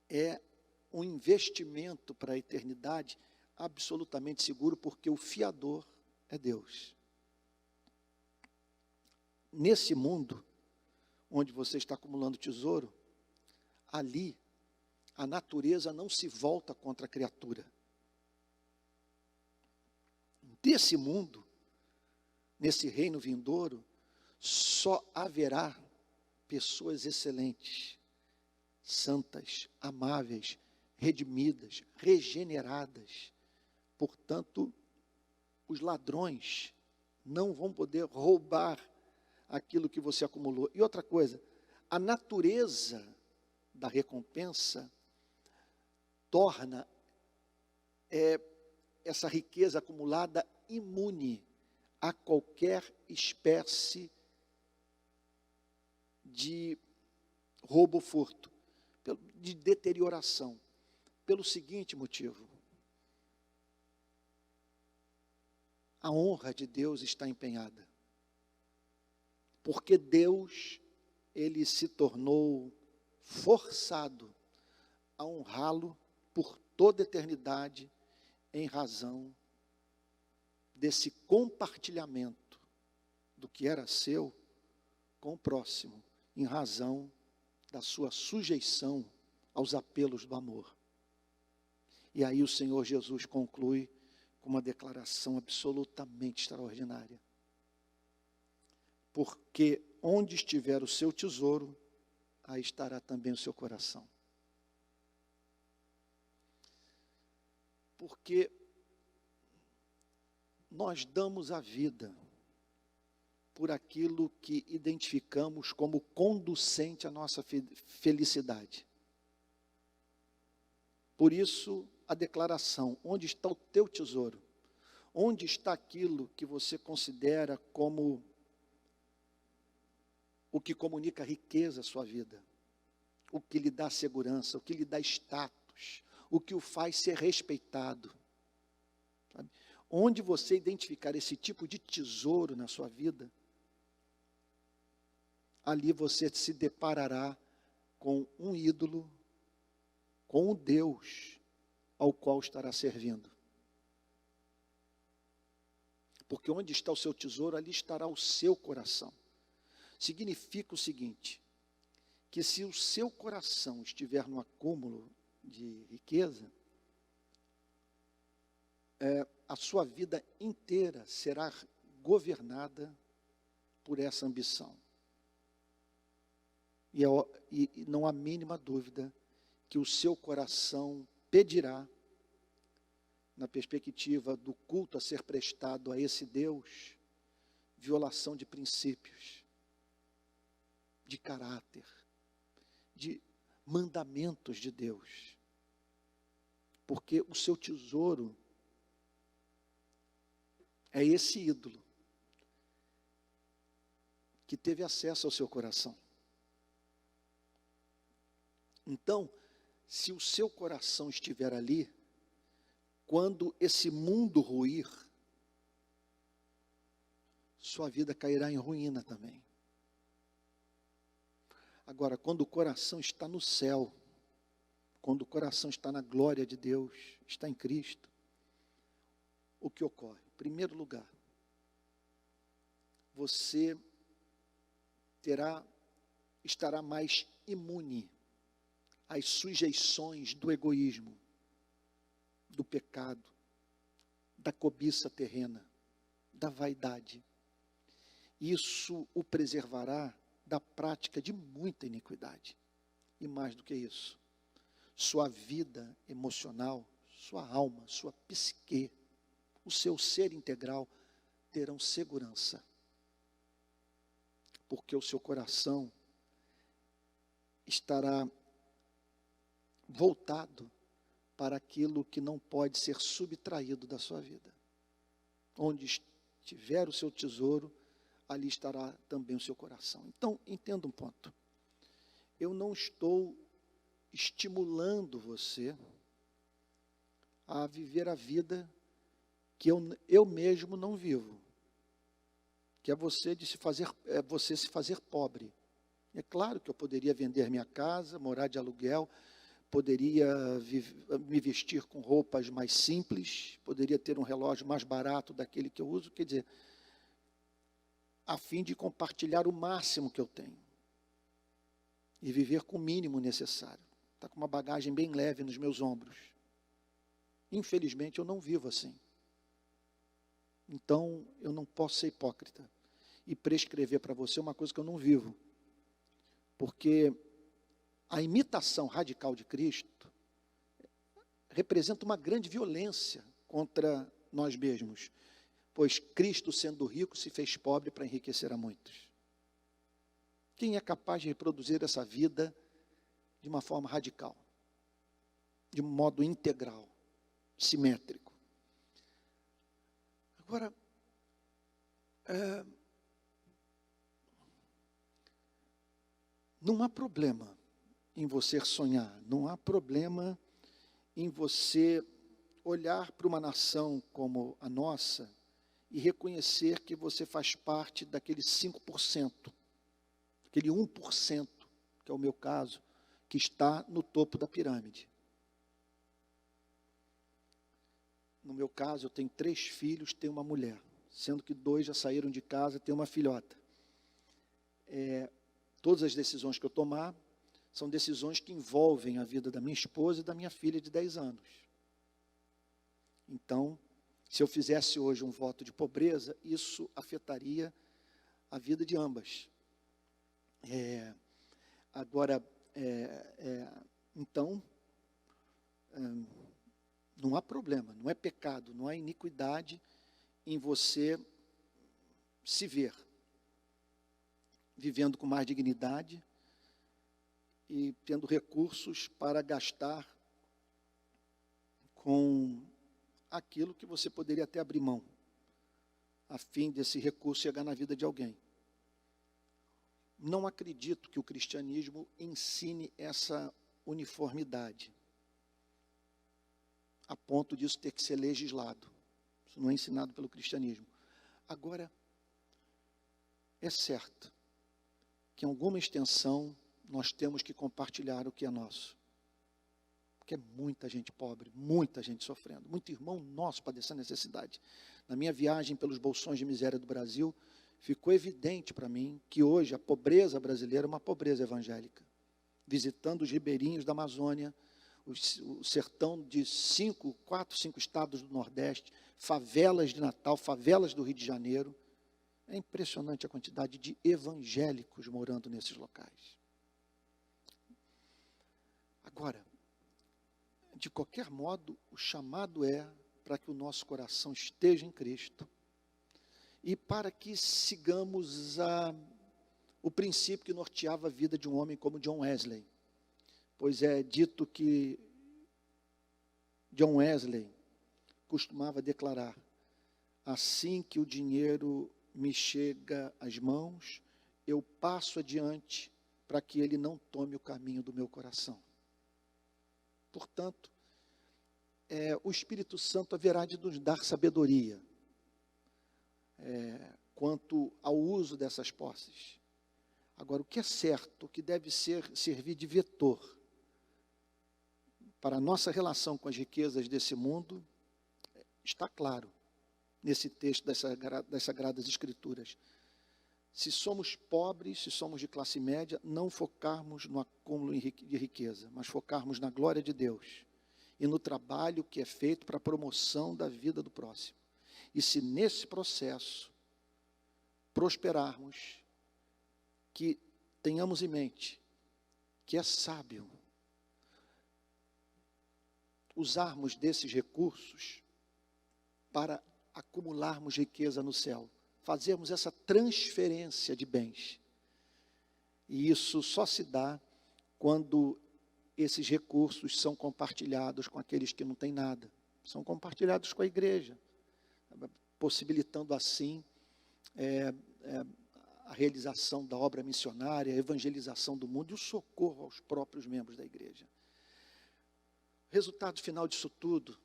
é um investimento para a eternidade absolutamente seguro, porque o fiador é Deus. Nesse mundo, onde você está acumulando tesouro, ali, a natureza não se volta contra a criatura. Desse mundo, nesse reino vindouro, só haverá pessoas excelentes, santas, amáveis, redimidas, regeneradas. Portanto, os ladrões não vão poder roubar aquilo que você acumulou. E outra coisa, a natureza da recompensa torna essa riqueza acumulada imune a qualquer espécie de roubo ou furto, de deterioração. Pelo seguinte motivo: a honra de Deus está empenhada. Porque Deus, ele se tornou forçado a honrá-lo por toda a eternidade, em razão desse compartilhamento do que era seu com o próximo, em razão da sua sujeição aos apelos do amor. E aí o Senhor Jesus conclui com uma declaração absolutamente extraordinária. Porque onde estiver o seu tesouro, aí estará também o seu coração. Porque nós damos a vida por aquilo que identificamos como conducente à nossa felicidade. Por isso, a declaração: onde está o teu tesouro? Onde está aquilo que você considera como o que comunica riqueza à sua vida? O que lhe dá segurança, o que lhe dá status, o que o faz ser respeitado. Sabe? Onde você identificar esse tipo de tesouro na sua vida, ali você se deparará com um ídolo, com um Deus ao qual estará servindo. Porque onde está o seu tesouro, ali estará o seu coração. Significa o seguinte, que se o seu coração estiver no acúmulo de riqueza, a sua vida inteira será governada por essa ambição. E não há mínima dúvida que o seu coração pedirá, na perspectiva do culto a ser prestado a esse Deus, violação de princípios, de caráter, de mandamentos de Deus. Porque o seu tesouro é esse ídolo que teve acesso ao seu coração. Então, se o seu coração estiver ali, quando esse mundo ruir, sua vida cairá em ruína também. Agora, quando o coração está no céu, quando o coração está na glória de Deus, está em Cristo, o que ocorre? Em primeiro lugar, você estará mais imune às sujeições do egoísmo, do pecado, da cobiça terrena, da vaidade. Isso o preservará da prática de muita iniquidade. E mais do que isso, sua vida emocional, sua alma, sua psique, o seu ser integral terão segurança. Porque o seu coração estará voltado para aquilo que não pode ser subtraído da sua vida. Onde estiver o seu tesouro, ali estará também o seu coração. Então, entenda um ponto. Eu não estou estimulando você a viver a vida que eu mesmo não vivo. Que é você se fazer pobre. É claro que eu poderia vender minha casa, morar de aluguel, poderia me vestir com roupas mais simples, poderia ter um relógio mais barato daquele que eu uso, quer dizer, a fim de compartilhar o máximo que eu tenho e viver com o mínimo necessário. Está com uma bagagem bem leve nos meus ombros. Infelizmente, eu não vivo assim. Então, eu não posso ser hipócrita e prescrever para você uma coisa que eu não vivo. Porque a imitação radical de Cristo representa uma grande violência contra nós mesmos. Pois Cristo, sendo rico, se fez pobre para enriquecer a muitos. Quem é capaz de reproduzir essa vida de uma forma radical? De um modo integral, simétrico. Agora, não há problema em você sonhar, não há problema em você olhar para uma nação como a nossa e reconhecer que você faz parte daquele 5%, aquele 1%, que é o meu caso, que está no topo da pirâmide. No meu caso, eu tenho 3 filhos, tenho uma mulher, sendo que 2 já saíram de casa, tenho uma filhota. Todas as decisões que eu tomar são decisões que envolvem a vida da minha esposa e da minha filha de 10 anos. Então, se eu fizesse hoje um voto de pobreza, isso afetaria a vida de ambas. Então, não há problema, não é pecado, não há iniquidade em você se ver vivendo com mais dignidade e tendo recursos para gastar com aquilo que você poderia até abrir mão, a fim desse recurso chegar na vida de alguém. Não acredito que o cristianismo ensine essa uniformidade, a ponto disso ter que ser legislado. Isso não é ensinado pelo cristianismo. Agora, é certo que em alguma extensão nós temos que compartilhar o que é nosso. Porque é muita gente pobre, muita gente sofrendo, muito irmão nosso padecendo necessidade. Na minha viagem pelos bolsões de miséria do Brasil, ficou evidente para mim que hoje a pobreza brasileira é uma pobreza evangélica. Visitando os ribeirinhos da Amazônia, o sertão de 4, 5 estados do Nordeste, favelas de Natal, favelas do Rio de Janeiro. É impressionante a quantidade de evangélicos morando nesses locais. Agora, de qualquer modo, o chamado é para que o nosso coração esteja em Cristo e para que sigamos o princípio que norteava a vida de um homem como John Wesley. pois é dito que John Wesley costumava declarar: assim que o dinheiro me chega às mãos, eu passo adiante para que ele não tome o caminho do meu coração. Portanto, o Espírito Santo haverá de nos dar sabedoria quanto ao uso dessas posses. Agora, o que é certo, o que deve servir de vetor para a nossa relação com as riquezas desse mundo, está claro nesse texto das Sagradas Escrituras. Se somos pobres, se somos de classe média, não focarmos no acúmulo de riqueza, mas focarmos na glória de Deus e no trabalho que é feito para a promoção da vida do próximo. E se nesse processo prosperarmos, que tenhamos em mente que é sábio usarmos desses recursos para acumularmos riqueza no céu, fazermos essa transferência de bens. E isso só se dá quando esses recursos são compartilhados com aqueles que não têm nada, são compartilhados com a igreja, possibilitando assim a realização da obra missionária, a evangelização do mundo e o socorro aos próprios membros da igreja. O resultado final disso tudo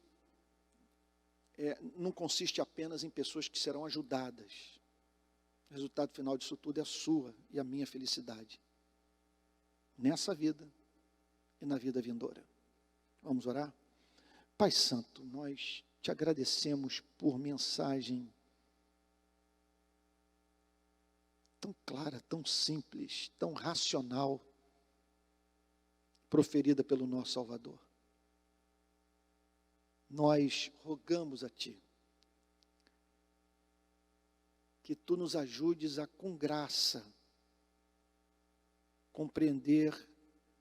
não consiste apenas em pessoas que serão ajudadas. O resultado final disso tudo é a sua e a minha felicidade, nessa vida e na vida vindoura. Vamos orar? Pai Santo, nós te agradecemos por mensagem tão clara, tão simples, tão racional, proferida pelo nosso Salvador. Nós rogamos a Ti que Tu nos ajudes a, com graça, compreender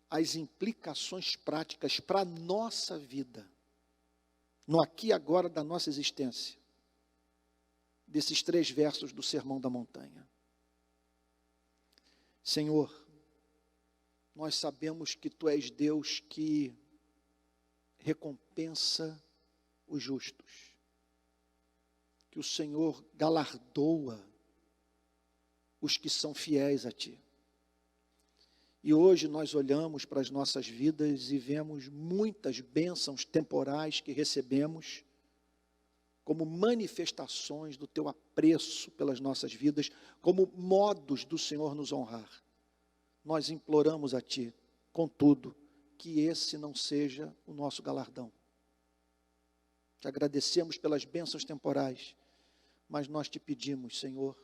as implicações práticas para a nossa vida, no aqui e agora da nossa existência, desses 3 versos do Sermão da Montanha. Senhor, nós sabemos que Tu és Deus que recompensa os justos, que o Senhor galardoa os que são fiéis a Ti. E hoje nós olhamos para as nossas vidas e vemos muitas bênçãos temporais que recebemos como manifestações do Teu apreço pelas nossas vidas, como modos do Senhor nos honrar. Nós imploramos a Ti, contudo, que esse não seja o nosso galardão. Te agradecemos pelas bênçãos temporais, mas nós te pedimos, Senhor,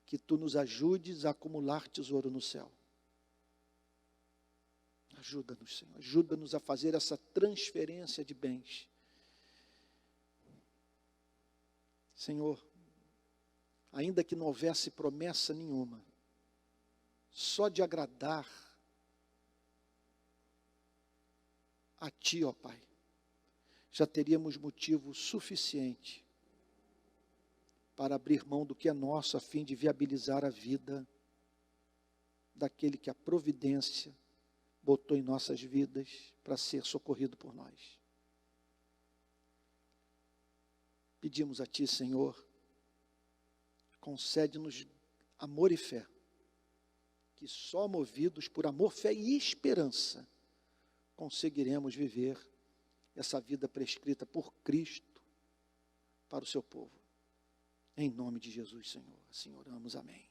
que Tu nos ajudes a acumular tesouro no céu. Ajuda-nos, Senhor, ajuda-nos a fazer essa transferência de bens. Senhor, ainda que não houvesse promessa nenhuma, só de agradar a Ti, ó Pai, já teríamos motivo suficiente para abrir mão do que é nosso, a fim de viabilizar a vida daquele que a providência botou em nossas vidas para ser socorrido por nós. Pedimos a Ti, Senhor, concede-nos amor e fé, que só movidos por amor, fé e esperança conseguiremos viver essa vida prescrita por Cristo para o Seu povo. Em nome de Jesus, Senhor, assim oramos, amém.